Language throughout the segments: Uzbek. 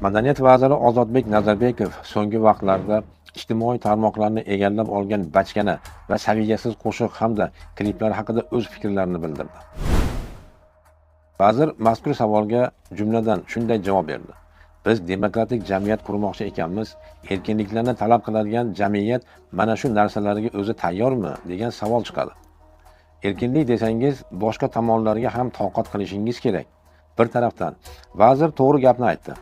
Madaniyat vaziri Ozodbek Nazarbekov so'nggi vaqtlarda ijtimoiy tarmoqlarni egallab olgan bachkana va saviyasiz qo'shiq hamda kliplar haqida o'z fikrlarini bildirdi. Vazir mazkur savolga jumladan shunday javob berdi: Biz demokratik jamiyat qurmoqchi ekanmiz, erkinliklarni talab qiladigan jamiyat mana shu narsalarga o'zi tayyormi degan savol chiqadi. Erkinlik desangiz, boshqa tomonlarga ham toqat qilishingiz kerak. Bir tarafdan vazir to'g'ri gapni aytdi.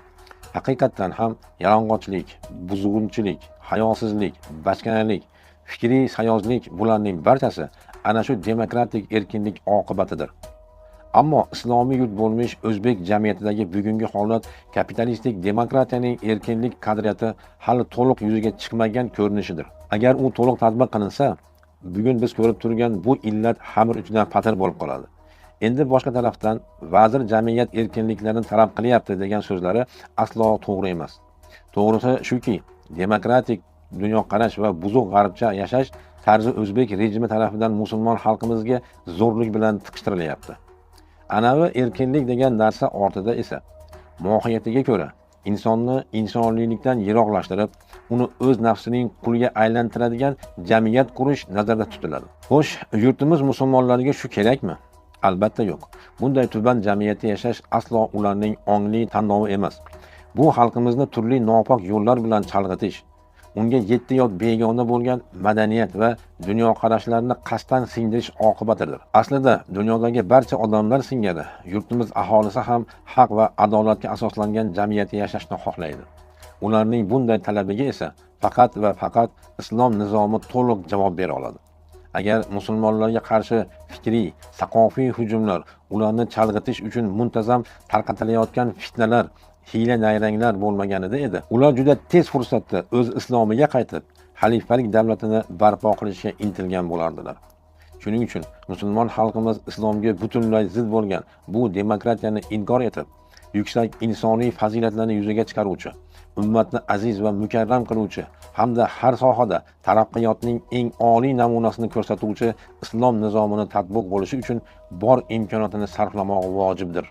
Haqiqatdan ham yalang'ochlik, buzg'unchilik, hayosizlik, bachkanalik, fikriy sayozlik bularning barchasi ana shu demokratik erkinlik oqibatidir. Ammo islomiy yurt bo'lmish o'zbek jamiyatidagi bugungi holat kapitalistik demokratiyaning erkinlik qadriyati hali to'liq yuzaga chiqmagan ko'rinishidir. Agar u to'liq tatbiq qilinsa, bugun biz ko'rib turgan bu illat xamir uchidan patir bo'lib qoladi. Endi boshqa tarafdan vazir jamiyat erkinliklarini talab qilyapti degan so'zlari aslo to'g'ri emas. To'g'risi shuki, demokratik dunyoqarash va buzuq g'arbcha yashash tarzi o'zbek rejimi tarafidan musulmon xalqimizga zo'rlik bilan tiqishtirilyapti. Anavi erkinlik degan narsa ortida esa mohiyatiga ko'ra insonni insoniylikdan yiroqlashtirib, uni o'z nafsining quliga aylantiradigan jamiyat qurish nazarda tutiladi. Xo'sh, yurtimiz musulmonlariga shu kerakmi? Albatta yo'q. Bunday tuban jamiyatda yashash aslo ularning ongli tanlovi emas. Bu xalqimizni turli nopok yo'llar bilan chalg'itish, unga yetti yot begona bo'lgan madaniyat va dunyoqarashlarni qasddan singdirish oqibatidir. Aslida dunyodagi barcha odamlar singari yurtimiz aholisi ham haq va adolatga asoslangan jamiyatda yashashni xohlaydi. Ularning bunday talabiga esa faqat va faqat islom nizomi to'liq javob bera oladi. Agar musulmonlarga qarshi fikriy, saqofiy hujumlar, ularni chalg'itish uchun muntazam tarqatilayotgan fitnalar, hiyla-nayranglar bo'lmaganida edi, ular juda tez fursatda o'z islomiga qaytib, xalifalik davlatini barpo qilishga intilgan bo'lardilar. Shuning uchun musulmon xalqimiz islomga butunlay zid bo'lgan bu demokratiyani inkor etib, yuksak insoniy fazilatlarni yuzaga chiqaruvchi, ummatni aziz va mukarram qiluvchi hamda har sohada taraqqiyotning eng oliy namunasini ko'rsatuvchi islom nizomini tatbiq bo'lishi uchun bor imkoniyatini sarflamoq vojibdir.